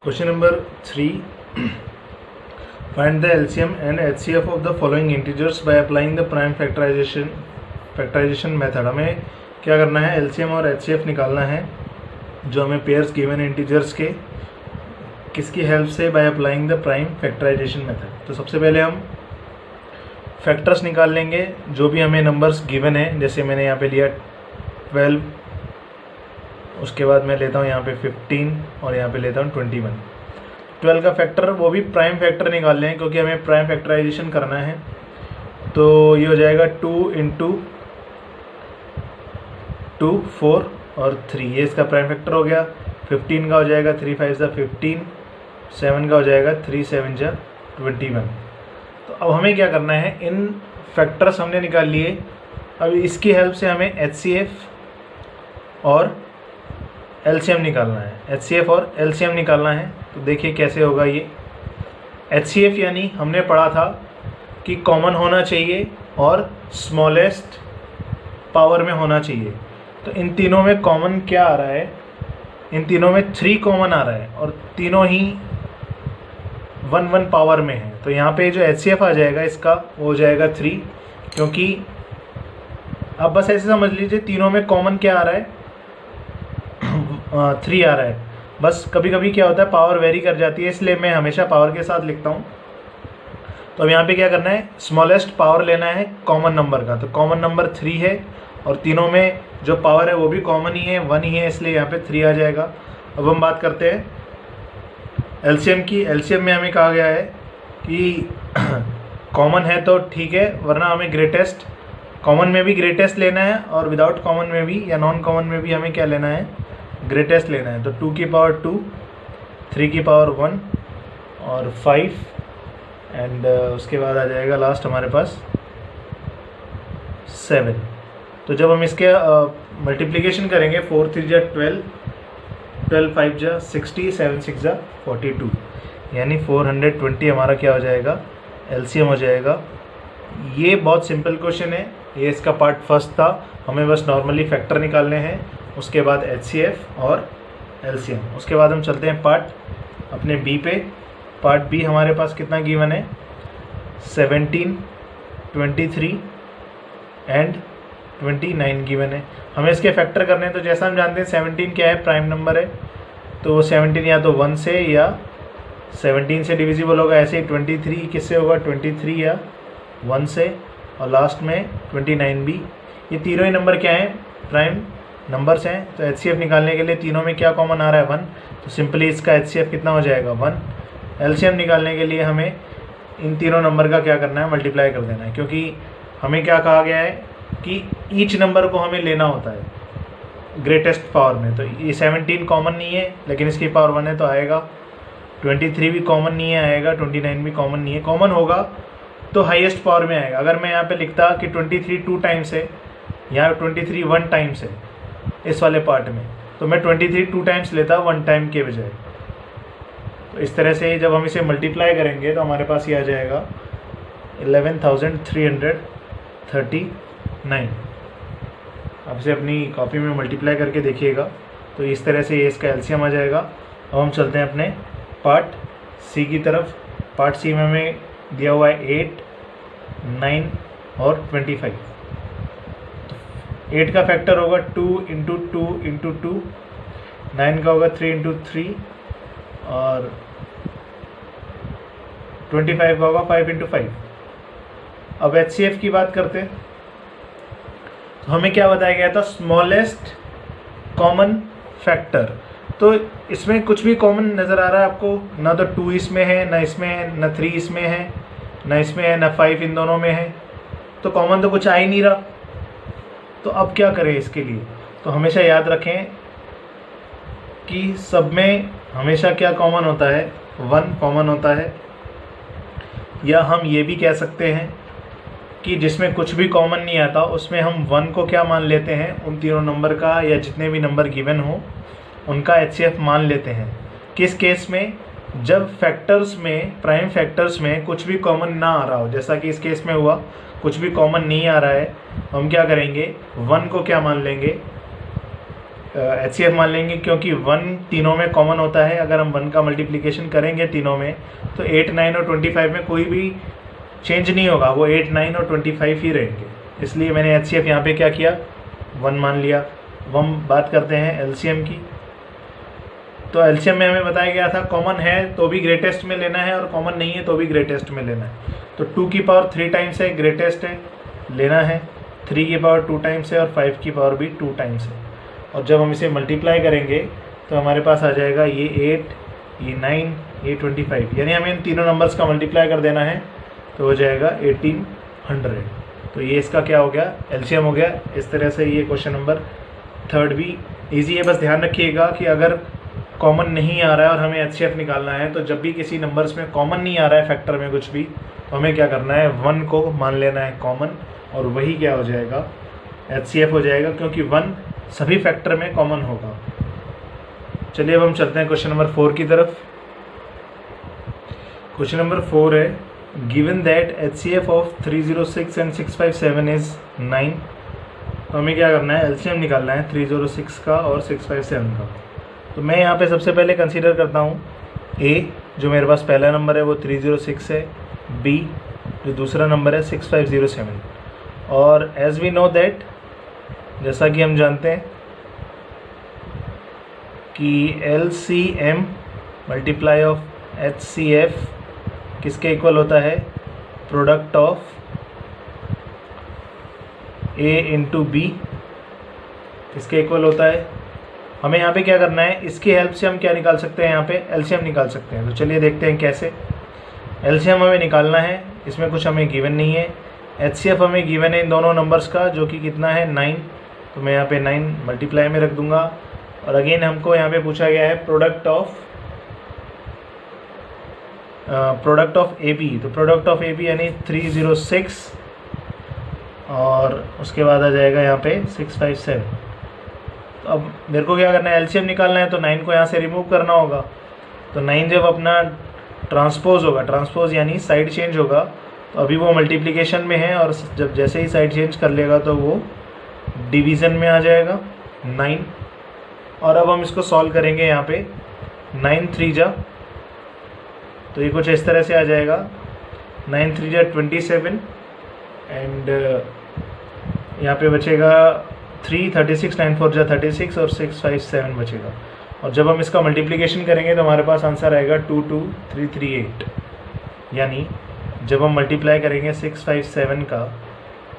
Question number 3. Find the LCM and HCF of the following integers by applying the prime factorization method. हमें क्या करना है, LCM और HCF निकालना है जो हमें पेयर्स गिवन इंटीजर्स के, किसकी हेल्प से, by applying the prime factorization method. तो सबसे पहले हम फैक्टर्स निकाल लेंगे जो भी हमें नंबर्स गिवन है। जैसे मैंने यहाँ पे लिया 12, उसके बाद मैं लेता हूँ यहाँ पे 15 और यहाँ पे लेता हूँ 21। 12 का फैक्टर, वो भी प्राइम फैक्टर निकाल लें क्योंकि हमें प्राइम फैक्टराइजेशन करना है। तो ये हो जाएगा 2 × 2 4 और 3, ये इसका प्राइम फैक्टर हो गया। 15 का हो जाएगा 3 5 15, 7 का हो जाएगा 3 7 21। तो अब हमें क्या करना है, इन फैक्टर्स हमने निकाल लिए। अब इसकी हेल्प से हमें HCF और LCM निकालना है। HCF और LCM निकालना है। तो देखिए कैसे होगा ये। HCF यानी हमने पढ़ा था कि कॉमन होना चाहिए और स्मॉलेस्ट पावर में होना चाहिए। तो इन तीनों में कॉमन क्या आ रहा है, इन तीनों में 3 कॉमन आ रहा है और तीनों ही 1 1 पावर में है। तो यहाँ पे जो HCF आ जाएगा इसका वो हो जाएगा 3, क्योंकि अब बस ऐसे समझ लीजिए तीनों में कॉमन क्या आ रहा है, 3 आ रहा है। बस कभी कभी क्या होता है, पावर वेरी कर जाती है, इसलिए मैं हमेशा पावर के साथ लिखता हूँ। तो अब यहाँ पे क्या करना है, स्मॉलेस्ट पावर लेना है कॉमन नंबर का। तो कॉमन नंबर 3 है और तीनों में जो पावर है वो भी कॉमन ही है, 1 ही है, इसलिए यहाँ पे 3 आ जाएगा। अब हम बात करते हैं LCM की। LCM में हमें कहा गया है कि कॉमन है तो ठीक है, वरना हमें ग्रेटेस्ट, कॉमन में भी ग्रेटेस्ट लेना है और विदाउट कॉमन में भी या नॉन कॉमन में भी हमें क्या लेना है, ग्रेटेस्ट लेना है। तो 2 की पावर 2, 3 की पावर 1 और 5 एंड उसके बाद आ जाएगा लास्ट हमारे पास 7। तो जब हम इसके मल्टीप्लिकेशन करेंगे, 4 3 12, 12 5 60, 7 6 42, यानी 420 हमारा क्या हो जाएगा, LCM हो जाएगा। ये बहुत सिंपल क्वेश्चन है, ये इसका पार्ट फर्स्ट था। हमें बस नॉर्मली फैक्टर निकालने हैं, उसके बाद HCF और LCM। उसके बाद हम चलते हैं पार्ट अपने B पे। पार्ट B हमारे पास कितना गिवन है, 17, 23 एंड 29 गिवन है। हमें इसके फैक्टर करने हैं। तो जैसा हम जानते हैं 17 क्या है, प्राइम नंबर है, तो 17 या तो 1 से या 17 से डिविजिबल होगा। ऐसे ही 23 किससे होगा, 23 या 1 से, और लास्ट में 29 भी। ये तीनों ही नंबर क्या हैं, प्राइम नंबर्स हैं। तो HCF निकालने के लिए तीनों में क्या कॉमन आ रहा है, 1। तो सिंपली इसका HCF कितना हो जाएगा, 1। LCM निकालने के लिए हमें इन तीनों नंबर का क्या करना है, मल्टीप्लाई कर देना है, क्योंकि हमें क्या कहा गया है कि ईच नंबर को हमें लेना होता है ग्रेटेस्ट पावर में। तो ये 17 कॉमन नहीं है, लेकिन इसकी पावर 1 है तो आएगा। 23 भी कॉमन नहीं है, आएगा। 29 भी कॉमन नहीं है। कॉमन होगा तो हाईएस्ट पावर में आएगा। अगर मैं यहाँ पे लिखता कि 23 2 टाइम्स है, यहाँ 23 1 टाइम्स है इस वाले पार्ट में, तो मैं 23 2 टाइम्स लेता 1 टाइम के बजाय। तो इस तरह से जब हम इसे मल्टीप्लाई करेंगे तो हमारे पास ये आ जाएगा 11,339। आप इसे अपनी कॉपी में मल्टीप्लाई करके देखिएगा। तो इस तरह से ये इसका LCM आ जाएगा। अब हम चलते हैं अपने पार्ट C की तरफ। पार्ट C में हमें दिया हुआ है 8, 9 और 25। 8 का फैक्टर होगा 2 × 2 × 2, 9 का होगा 3 × 3 और 25 का होगा 5 × 5। अब HCF की बात करते हैं। तो हमें क्या बताया गया था, स्मॉलेस्ट कॉमन फैक्टर। तो इसमें कुछ भी कॉमन नज़र आ रहा है आपको, ना तो 2 इसमें है, ना इसमें है, ना 3 इसमें है, ना इसमें है, ना 5 इन दोनों में है। तो कॉमन तो कुछ आ ही नहीं रहा। तो अब क्या करें इसके लिए। तो हमेशा याद रखें कि सब में हमेशा क्या कॉमन होता है, 1 कॉमन होता है। या हम ये भी कह सकते हैं कि जिसमें कुछ भी कॉमन नहीं आता उसमें हम 1 को क्या मान लेते हैं, उन तीनों नंबर का या जितने भी नंबर गिवन हो उनका HCF मान लेते हैं। किस केस में, जब फैक्टर्स में, प्राइम फैक्टर्स में कुछ भी कॉमन ना आ रहा हो, जैसा कि इस केस में हुआ, कुछ भी कॉमन नहीं आ रहा है, हम क्या करेंगे, 1 को क्या मान लेंगे, HCF मान लेंगे क्योंकि 1 तीनों में कॉमन होता है। अगर हम 1 का मल्टीप्लिकेशन करेंगे तीनों में तो 8, 9 और 25 में कोई भी चेंज नहीं होगा, वो 8, 9 और 25 ही रहेंगे। इसलिए मैंने HCF यहाँ पे क्या किया, 1 मान लिया। अब हम बात करते हैं LCM की। तो LCM में हमें बताया गया था कॉमन है तो भी ग्रेटेस्ट में लेना है और कॉमन नहीं है तो भी ग्रेटेस्ट में लेना है। तो 2 की पावर 3 टाइम्स है, ग्रेटेस्ट है, लेना है। 3 की पावर 2 टाइम्स है और 5 की पावर भी 2 टाइम्स है। और जब हम इसे मल्टीप्लाई करेंगे तो हमारे पास आ जाएगा ये 8, ये 9, ये 25, यानी हमें इन तीनों नंबर्स का मल्टीप्लाई कर देना है तो हो जाएगा 1800। तो ये इसका क्या हो गया, LCM हो गया। इस तरह से ये क्वेश्चन नंबर 3 भी ईजी है। बस ध्यान रखिएगा कि अगर कॉमन नहीं आ रहा है और हमें HCF निकालना है तो जब भी किसी नंबर्स में कॉमन नहीं आ रहा है फैक्टर में कुछ भी, तो हमें क्या करना है, 1 को मान लेना है कॉमन और वही क्या हो जाएगा, HCF हो जाएगा, क्योंकि 1 सभी फैक्टर में कॉमन होगा। चलिए अब हम चलते हैं क्वेश्चन नंबर 4 की तरफ। क्वेश्चन नंबर 4 है, given that HCF of 306 and 657 is 9। तो हमें क्या करना है, LCM निकालना है 306 का और 657 का। तो मैं यहाँ पे सबसे पहले कंसीडर करता हूँ A, जो मेरे पास पहला नंबर है वो 306 है, B जो दूसरा नंबर है 6507, और एज वी नो दैट, जैसा कि हम जानते हैं कि LCM मल्टीप्लाई ऑफ HCF किसके इक्वल होता है, product of A into B किसके इक्वल होता है। हमें यहाँ पे क्या करना है, इसकी हेल्प से हम क्या निकाल सकते हैं, यहाँ पे LCM निकाल सकते हैं। तो चलिए देखते हैं कैसे। LCM हमें निकालना है, इसमें कुछ हमें गिवन नहीं है। HCF हमें गिवन है इन दोनों नंबर्स का, जो कि कितना है 9। तो मैं यहाँ पे 9 मल्टीप्लाई में रख दूंगा। और अगेन हमको यहाँ पे पूछा गया है प्रोडक्ट ऑफ AB। तो प्रोडक्ट ऑफ AB यानी 306 और उसके बाद आ जाएगा यहाँ पे 657। तो अब मेरे को क्या करना है, LCM निकालना है, तो 9 को यहाँ से रिमूव करना होगा। तो 9 जब अपना ट्रांसपोज होगा, ट्रांसपोज यानी साइड चेंज होगा, तो अभी वो मल्टीप्लिकेशन में है और जब जैसे ही साइड चेंज कर लेगा तो वो डिवीज़न में आ जाएगा 9। और अब हम इसको सॉल्व करेंगे यहाँ पे, 9 3 जा, तो ये कुछ इस तरह से आ जाएगा, 9 3 जा 27 एंड यहाँ पे बचेगा 3, 36, 9 4 जा 36 और 657 बचेगा। और जब हम इसका मल्टीप्लिकेशन करेंगे तो हमारे पास आंसर आएगा 22338। यानी जब हम मल्टीप्लाई करेंगे 657 का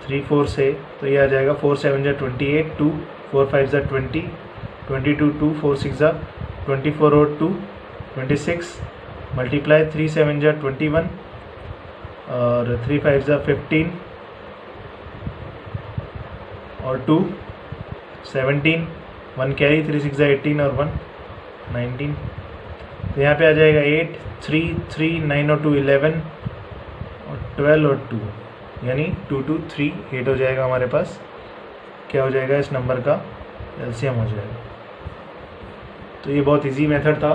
3 4 से, तो ये आ जाएगा 4 7 जा 28, 2 4 5 जा 20, 22 2 4 6 जा 24 और 2 26, मल्टीप्लाई 3 7 जा 21 और 3 5 जा 15 और 2 17, 1 कैरी, 3 6 जा 18 और 1 19। तो यहाँ पे आ जाएगा 8 3 3 9 और 2 11 और 12 और 2, यानी 2 2 3 8 हो जाएगा हमारे पास। क्या हो जाएगा, इस नंबर का LCM हो जाएगा। तो ये बहुत इजी मेथड था।